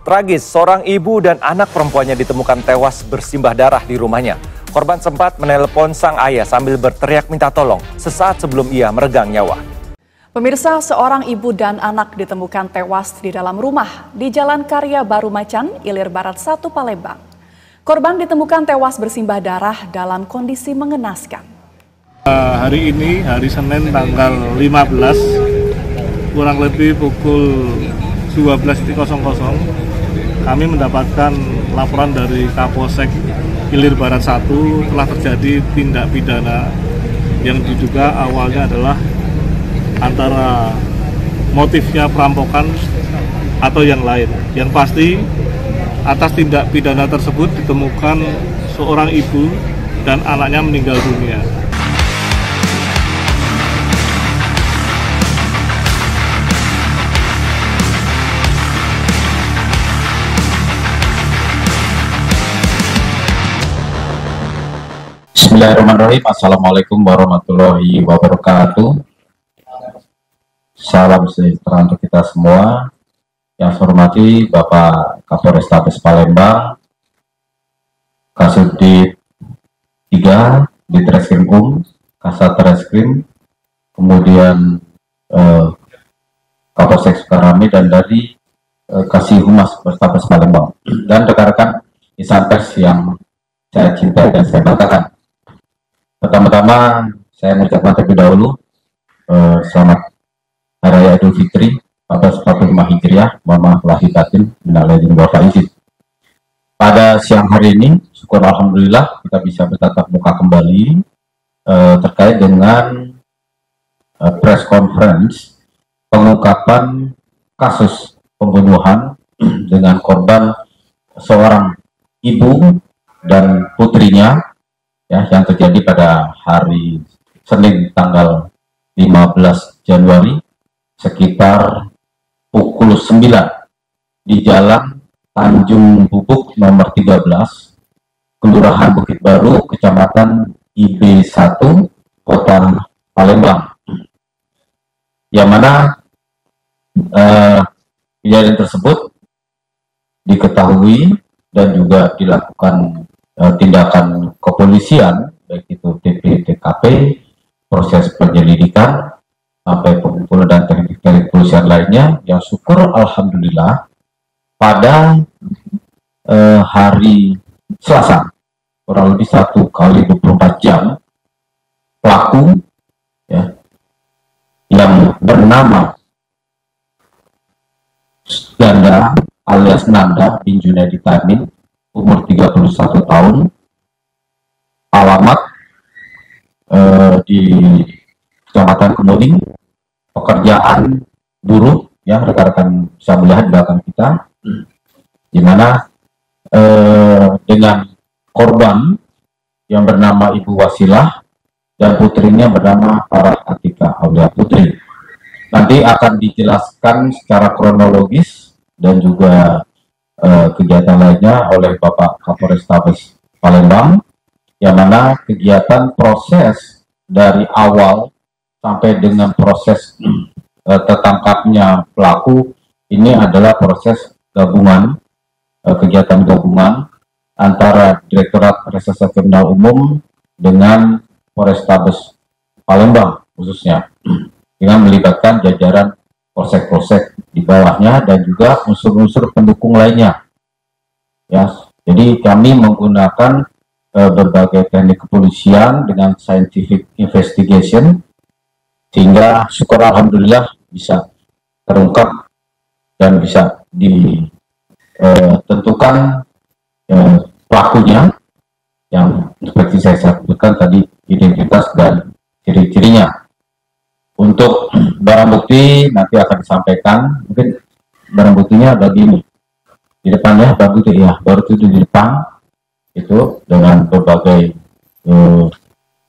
Tragis, seorang ibu dan anak perempuannya ditemukan tewas bersimbah darah di rumahnya. Korban sempat menelepon sang ayah sambil berteriak minta tolong sesaat sebelum ia meregang nyawa. Pemirsa, seorang ibu dan anak ditemukan tewas di dalam rumah di Jalan Karya Baru Macan, Ilir Barat 1, Palembang. Korban ditemukan tewas bersimbah darah dalam kondisi mengenaskan. Hari ini, hari Senin tanggal 15, kurang lebih pukul 12.00, kami mendapatkan laporan dari Kapolsek Ilir Barat 1 telah terjadi tindak pidana yang diduga awalnya adalah antara motifnya perampokan atau yang lain. Yang pasti atas tindak pidana tersebut ditemukan seorang ibu dan anaknya meninggal dunia. Bismillahirrahmanirrahim. Assalamualaikum warahmatullahi wabarakatuh. Salam sejahtera untuk kita semua. Yang saya hormati Bapak Kapolrestabes Palembang, Kasubdit 3 di Treskrimum, Kasat Treskrim, kemudian Kapolsek Sukarami, dan dari Kasih Humas Polrestabes Palembang, dan rekan-rekan insan pers yang saya cintai dan saya banggakan. Pertama-tama saya mengucapkan terlebih dahulu selamat Hari Raya Idul Fitri 1445 Hijriah, mohon maaf lahir batin, minal aidin wal faizin. Pada siang hari ini, syukur alhamdulillah kita bisa bertatap muka kembali terkait dengan press conference pengungkapan kasus pembunuhan dengan korban seorang ibu dan putrinya, ya, yang terjadi pada hari Senin tanggal 15 Januari sekitar pukul 9 di Jalan Tanjung Bubuk nomor 13, Kelurahan Bukit Baru, Kecamatan IB1, Kota Palembang. Yang mana kejadian tersebut diketahui dan juga dilakukan tindakan kepolisian, baik itu TP/TKP, proses penyelidikan, sampai pengumpulan dan teknik-teknik kepolisian lainnya, yang syukur alhamdulillah pada hari Selasa, kurang lebih 1 kali 24 jam, pelaku, ya, yang bernama Ganda alias Nanda bin Junaidi Tamin, umur 31 tahun, alamat di Kecamatan Kemuning, pekerjaan buruh, ya, rekan-rekan bisa melihat di belakang kita, di mana dengan korban yang bernama Ibu Wasilah dan putrinya bernama Farah Atika Aulia Putri. Nanti akan dijelaskan secara kronologis dan juga kegiatan lainnya oleh Bapak Kapolrestabes Palembang, yang mana kegiatan proses dari awal sampai dengan proses tertangkapnya pelaku ini adalah proses gabungan, kegiatan gabungan antara Direktorat Reserse Kriminal Umum dengan Polrestabes Palembang khususnya, dengan melibatkan jajaran polsek-polsek di bawahnya dan juga unsur-unsur pendukung lainnya. Ya, jadi kami menggunakan berbagai teknik kepolisian dengan scientific investigation, sehingga syukur alhamdulillah bisa terungkap dan bisa ditentukan pelakunya, yang seperti saya sebutkan tadi, identitas dan ciri-cirinya. Untuk barang bukti nanti akan disampaikan, mungkin barang buktinya ada di depan, ya, barang bukti, ya, baru itu di depan, itu dengan berbagai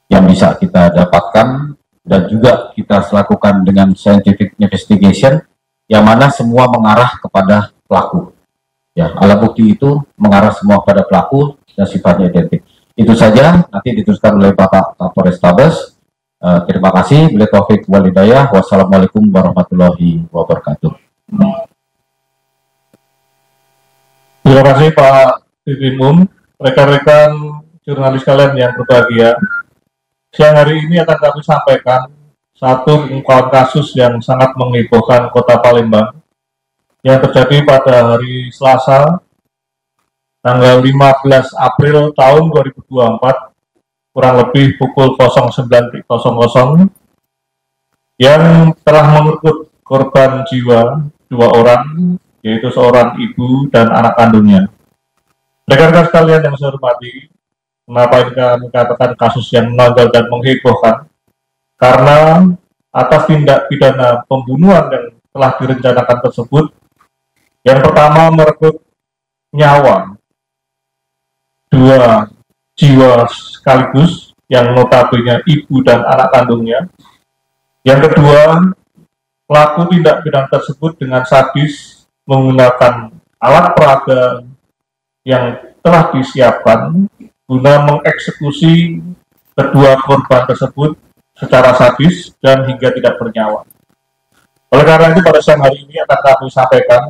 yang bisa kita dapatkan dan juga kita lakukan dengan scientific investigation, yang mana semua mengarah kepada pelaku. Ya, alat bukti itu mengarah semua pada pelaku dan sifatnya identik. Itu saja, nanti diteruskan oleh Bapak Kapolrestabes. Terima kasih. Billahi taufik wal hidayah. Wassalamualaikum warahmatullahi wabarakatuh. Terima kasih Pak Dirkrimum, rekan-rekan jurnalis kalian yang berbahagia. Siang hari ini akan kami sampaikan satu pengungkapan kasus yang sangat menghebohkan Kota Palembang yang terjadi pada hari Selasa tanggal 15 April tahun 2024 kurang lebih pukul 09.00 yang telah merekrut korban jiwa 2 orang, yaitu seorang ibu dan anak kandungnya. Rekan-rekan sekalian yang saya hormati, kenapa ini kami katakan kasus yang menonjol dan menghebohkan? Karena atas tindak pidana pembunuhan yang telah direncanakan tersebut, yang pertama merekrut nyawa 2 jiwa sekaligus, yang notabene ibu dan anak kandungnya. Yang kedua, pelaku tindak pidana tersebut dengan sadis menggunakan alat peraga yang telah disiapkan guna mengeksekusi kedua korban tersebut secara sadis dan hingga tidak bernyawa. Oleh karena itu pada siang hari ini akan kami sampaikan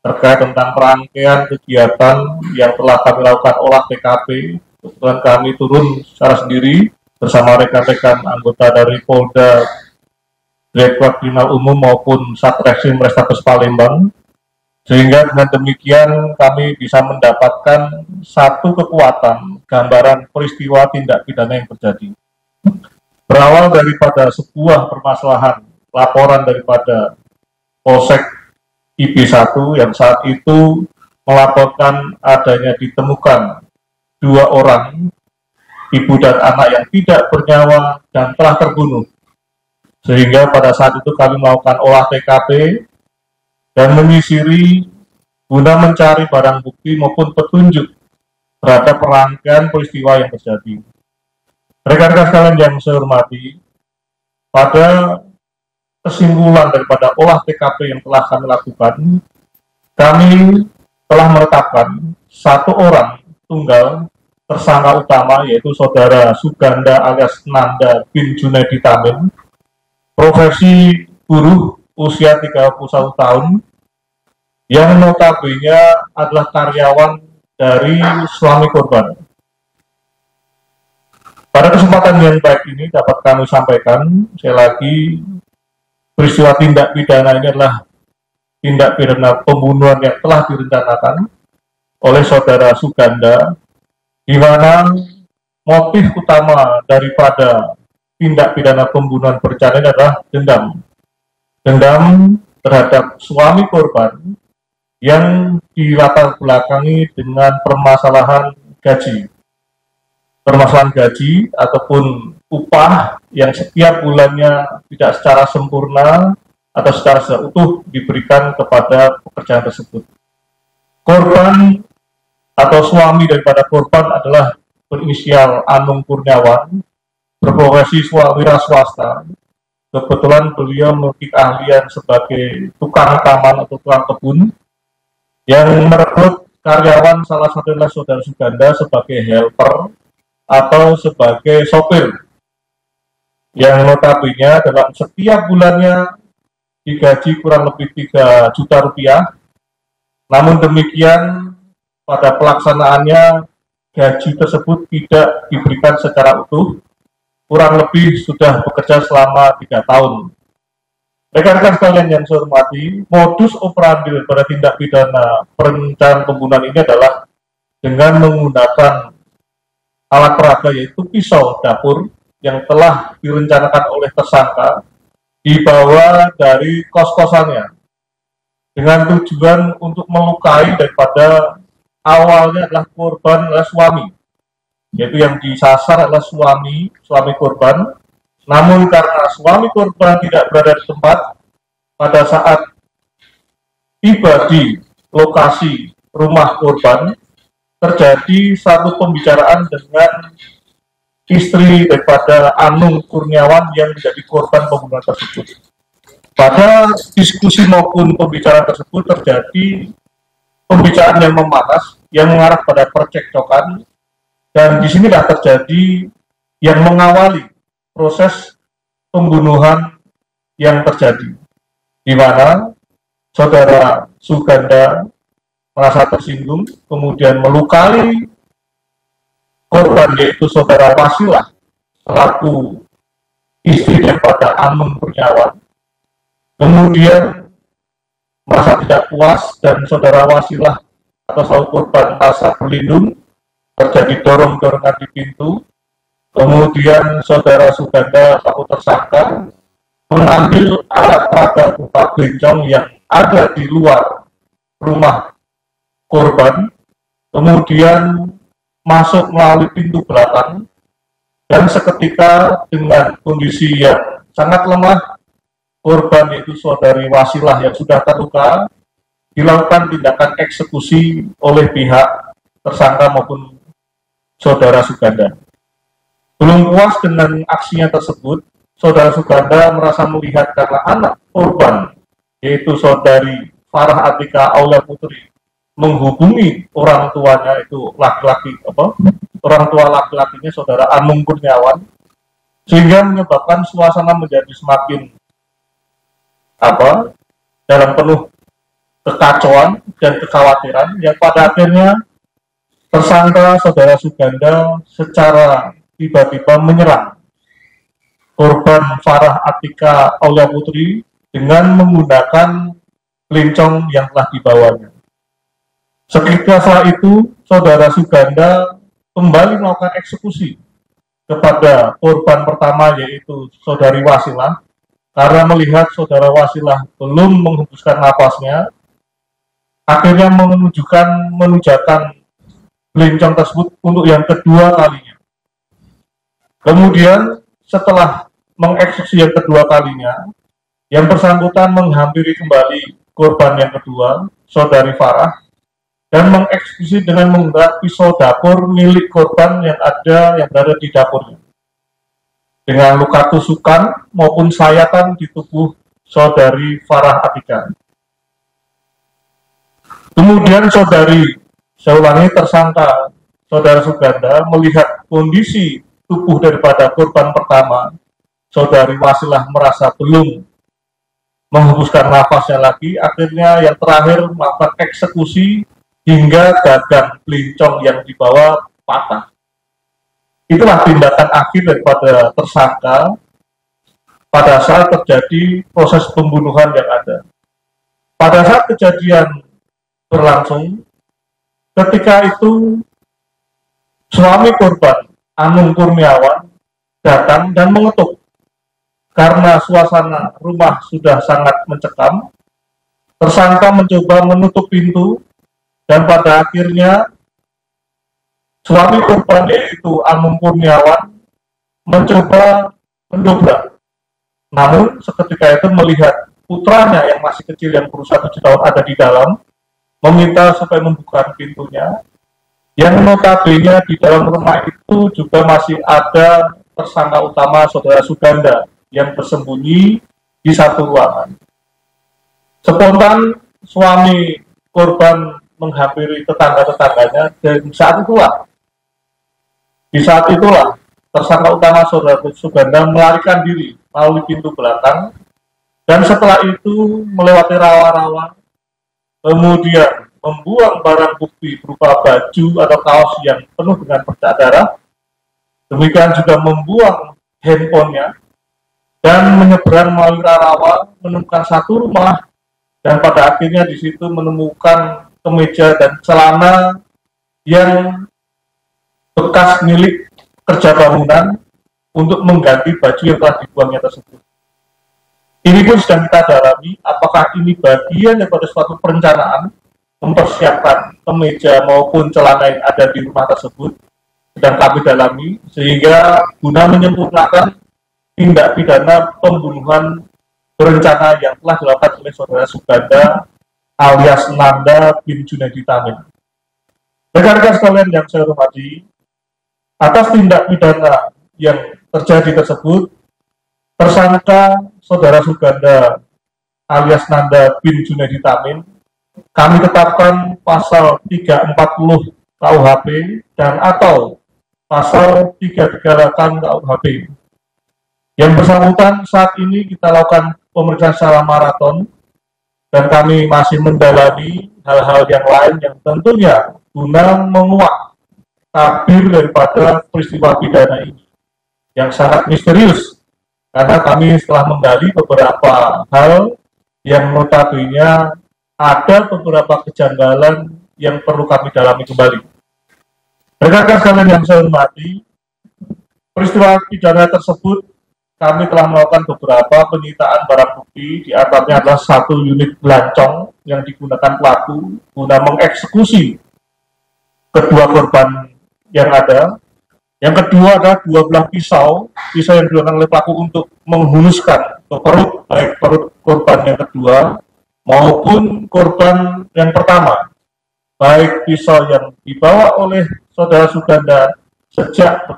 terkait tentang rangkaian kegiatan yang telah kami lakukan olah TKP. Kebetulan kami turun secara sendiri bersama rekan-rekan anggota dari Polda, Direktorat Kriminal Umum maupun Satreskrim Polrestabes Palembang, sehingga dengan demikian kami bisa mendapatkan satu kekuatan gambaran peristiwa tindak pidana yang terjadi. Berawal daripada sebuah permasalahan laporan daripada Polsek IB1 yang saat itu melaporkan adanya ditemukan 2 orang, ibu dan anak yang tidak bernyawa dan telah terbunuh. Sehingga pada saat itu kami melakukan olah TKP dan menyisiri guna mencari barang bukti maupun petunjuk terhadap rangkaian peristiwa yang terjadi. Rekan-rekan sekalian yang saya hormati, pada kesimpulan daripada olah TKP yang telah kami lakukan, kami telah menetapkan 1 orang tunggal tersangka utama, yaitu saudara Suganda alias Nanda bin Junaidi Tamim, profesi buruh, usia 31 tahun, yang notabene adalah karyawan dari suami korban. Pada kesempatan yang baik ini dapat kami sampaikan, sekali lagi, peristiwa tindak pidana ini adalah tindak pidana pembunuhan yang telah direncanakan oleh saudara Suganda, di mana motif utama daripada tindak pidana pembunuhan berencana adalah dendam. Dendam terhadap suami korban yang dilatar belakangi dengan permasalahan gaji. Permasalahan gaji ataupun upah yang setiap bulannya tidak secara sempurna atau secara seutuh diberikan kepada pekerjaan tersebut. Korban atau suami daripada korban adalah berinisial Anung Kurniawan, berprofesi wira swasta. Kebetulan beliau memiliki keahlian sebagai tukang taman atau tukang kebun, yang merekrut karyawan salah satu adalah saudara Suganda sebagai helper atau sebagai sopir, yang notabene dalam setiap bulannya digaji kurang lebih 3 juta rupiah. Namun demikian pada pelaksanaannya gaji tersebut tidak diberikan secara utuh, kurang lebih sudah bekerja selama 3 tahun. Rekan-rekan sekalian yang saya hormati, modus operandi daripada tindak pidana perencanaan pembunuhan ini adalah dengan menggunakan alat peraga, yaitu pisau dapur yang telah direncanakan oleh tersangka dibawa dari kos-kosannya dengan tujuan untuk melukai daripada awalnya adalah korban adalah suami, yaitu yang disasar adalah suami korban. Namun karena suami korban tidak berada di tempat pada saat tiba di lokasi rumah korban, terjadi satu pembicaraan dengan istri daripada Anung Kurniawan yang menjadi korban pembunuhan tersebut. Pada diskusi maupun pembicaraan tersebut terjadi pembicaraan yang memanas yang mengarah pada percekcokan, dan disinilah terjadi yang mengawali proses pembunuhan yang terjadi, di mana saudara Suganda merasa tersinggung, kemudian melukai korban yaitu saudara Wasilah selaku istri daripada Anung Kurniawan. Kemudian merasa tidak puas dan saudara Wasilah atau selaku korban merasa berlindung, terjadi dorong-dorongan di pintu. Kemudian saudara Suganda selaku tersangka mengambil alat peraga berupa bencong yang ada di luar rumah korban, kemudian masuk melalui pintu belakang, dan seketika dengan kondisi yang sangat lemah, korban yaitu saudari Wasilah yang sudah terluka dilakukan tindakan eksekusi oleh pihak tersangka maupun saudara Suganda. Belum puas dengan aksinya tersebut, saudara Suganda merasa melihat karena anak korban yaitu saudari Farah Atika Aulia Putri menghubungi orang tuanya itu laki-laki orang tua laki-lakinya saudara Anung Kurniawan, sehingga menyebabkan suasana menjadi semakin dalam penuh kekacauan dan kekhawatiran yang pada akhirnya tersangka saudara Suganda secara tiba-tiba menyerang korban Farah Atika Aulia Putri dengan menggunakan pelencong yang telah dibawanya. Seketika setelah itu, saudara Suganda kembali melakukan eksekusi kepada korban pertama yaitu saudari Wasilah, karena melihat saudara Wasilah belum menghembuskan napasnya, akhirnya menunjukkan pelencong tersebut untuk yang kedua kalinya. Kemudian setelah mengeksekusi yang kedua kalinya, yang bersangkutan menghampiri kembali korban yang kedua, saudari Farah, dan mengeksekusi dengan menggunakan pisau dapur milik korban yang berada di dapurnya, dengan luka tusukan maupun sayatan di tubuh saudari Farah Atika. Kemudian tersangka saudara Suganda melihat kondisi tubuh daripada korban pertama, saudari Wasilah merasa belum menghembuskan nafasnya lagi, akhirnya yang terakhir melakukan eksekusi hingga gagang pelencong yang dibawa patah. Itulah tindakan akhir daripada tersangka pada saat terjadi proses pembunuhan yang ada. Pada saat kejadian berlangsung, ketika itu suami korban Anung Kurniawan datang dan mengetuk. Karena suasana rumah sudah sangat mencekam, tersangka mencoba menutup pintu dan pada akhirnya suami korban yaitu Anung Kurniawan mencoba mendobrak. Namun seketika itu melihat putranya yang masih kecil yang berusia 7 tahun ada di dalam, meminta supaya membuka pintunya. Yang notabene di dalam rumah itu juga masih ada tersangka utama saudara Suganda yang bersembunyi di satu ruangan. Spontan suami korban menghampiri tetangga-tetangganya dan di saat itulah tersangka utama saudara Suganda melarikan diri melalui pintu belakang dan setelah itu melewati rawa-rawa, kemudian membuang barang bukti berupa baju atau kaos yang penuh dengan bercak darah, demikian juga membuang handphonenya, dan menyeberang melalui rawa menemukan satu rumah, dan pada akhirnya di situ menemukan kemeja dan celana yang bekas milik kerja bangunan untuk mengganti baju yang telah dibuangnya tersebut. Ini pun sedang kita dalami apakah ini bagian daripada suatu perencanaan mempersiapkan kemeja maupun celana yang ada di rumah tersebut, sedang kami dalami, sehingga guna menyempurnakan tindak pidana pembunuhan berencana yang telah dilakukan oleh saudara Suganda alias Nanda bin Junaidi Tamim. Rekan-rekan sekalian yang saya hormati, atas tindak pidana yang terjadi tersebut, tersangka saudara Suganda alias Nanda bin Junaidi Tamim kami tetapkan pasal 340 KUHP dan atau pasal 338 KUHP. Yang bersangkutan saat ini kita lakukan pemeriksaan secara maraton dan kami masih mendalami hal-hal yang lain yang tentunya guna menguak tabir daripada peristiwa pidana ini yang sangat misterius, karena kami setelah menggali beberapa hal yang notabene ada beberapa kejanggalan yang perlu kami dalami kembali. Rekan-rekan sekalian yang saya hormati, peristiwa pidana tersebut kami telah melakukan beberapa penyitaan barang bukti, di antaranya adalah 1 unit belancong yang digunakan pelaku guna mengeksekusi kedua korban yang ada. Yang kedua adalah 2 belah pisau yang digunakan oleh pelaku untuk menghunuskan ke perut, baik perut korban yang kedua maupun korban yang pertama, baik pisau yang dibawa oleh saudara Suganda sejak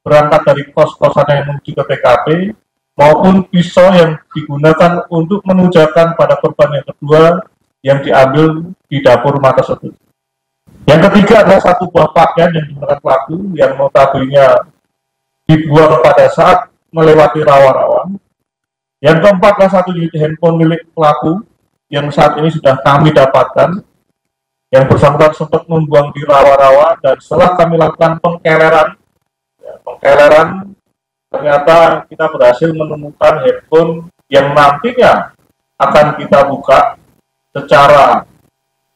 berangkat dari kos-kosan yang menuju ke TKP, maupun pisau yang digunakan untuk menunjukkan pada korban yang kedua yang diambil di dapur rumah tersebut. Yang ketiga adalah 1 buah pakaian yang digunakan pelaku yang notabene dibuang pada saat melewati rawa-rawa. Yang keempat adalah 1 unit handphone milik pelaku yang saat ini sudah kami dapatkan, yang bersangkutan sempat membuang di rawa-rawa, dan setelah kami lakukan pengkeleran, ternyata kita berhasil menemukan handphone yang nantinya akan kita buka secara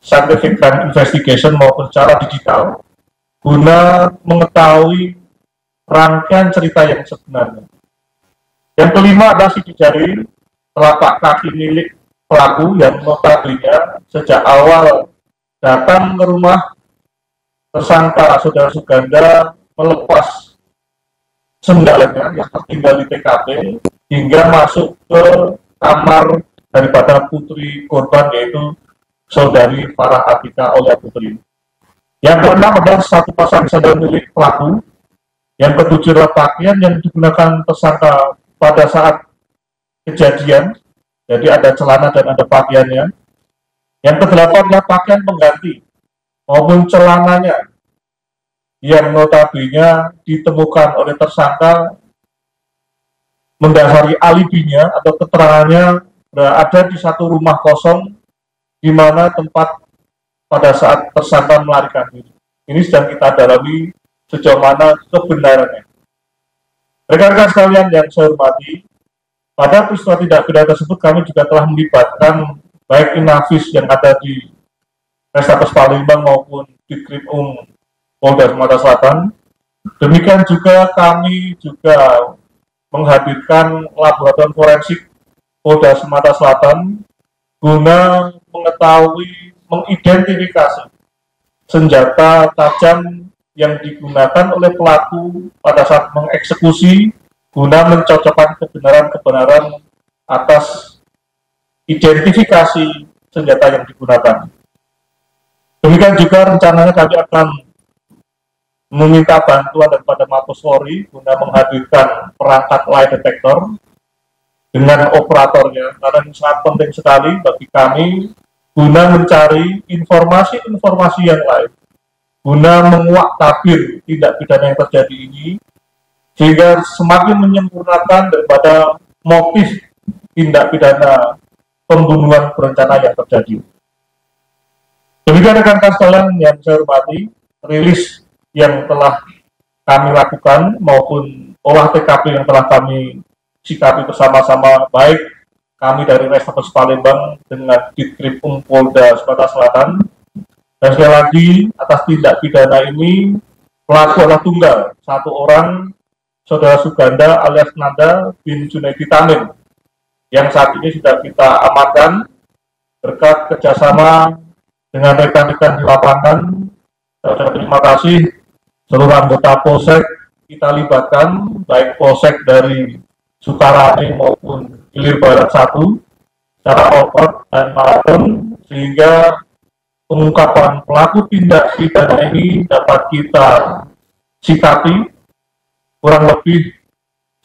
scientific crime investigation maupun secara digital guna mengetahui rangkaian cerita yang sebenarnya. Yang kelima adalah sidik jari telapak kaki milik pelaku yang notabene sejak awal datang ke rumah tersangka saudara Suganda melepas sendalnya yang tertinggal di TKP hingga masuk ke kamar daripada putri korban, yaitu saudari Farah Atika Aulia Putri. Yang keenam adalah 1 pasang sandal milik pelaku. Yang ketujuh adalah pakaian yang digunakan tersangka pada saat kejadian, jadi ada celana dan ada pakaiannya. Yang kedelapan adalah pakaian pengganti maupun celananya yang notabene ditemukan oleh tersangka mendasari alibinya atau keterangannya berada di 1 rumah kosong di mana tempat pada saat tersangka melarikan diri. Ini sedang kita dalami sejauh mana kebenarannya. Rekan-rekan sekalian yang saya hormati, pada peristiwa tindak pidana tersebut kami juga telah melibatkan baik Inavis yang ada di Restabes Palembang maupun di Krimum Polda Sumatera Selatan. Demikian juga kami juga menghadirkan laboratorium forensik Polda Sumatera Selatan guna mengetahui, mengidentifikasi senjata tajam yang digunakan oleh pelaku pada saat mengeksekusi guna mencocokkan kebenaran-kebenaran atas identifikasi senjata yang digunakan. Demikian juga rencananya kami akan meminta bantuan daripada Mabes Polri guna menghadirkan perangkat lie detector dengan operatornya, karena ini sangat penting sekali bagi kami guna mencari informasi-informasi yang lain, guna menguak tabir tindak pidana yang terjadi ini, sehingga semakin menyempurnakan daripada motif tindak pidana pembunuhan berencana yang terjadi. Demikian rekan-rekan sekalian yang saya hormati, rilis yang telah kami lakukan maupun olah TKP yang telah kami sikapi bersama-sama, baik kami dari Restabes Palembang dengan Ditkrimum Polda Sumatera Selatan. Dan sekali lagi, atas tindak pidana ini pelaku adalah tunggal, 1 orang, saudara Suganda alias Nanda bin Junaidi Tamim, yang saat ini sudah kita amankan berkat kerjasama dengan rekan-rekan di lapangan. Terima kasih seluruh anggota Polsek kita libatkan, baik Polsek dari Sukarame maupun Ilir Barat 1 secara otot dan maraton, sehingga pengungkapan pelaku tindak pidana ini dapat kita sikapi kurang lebih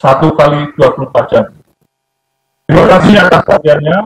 1 kali 24 jam. Terima kasih atas perhatiannya.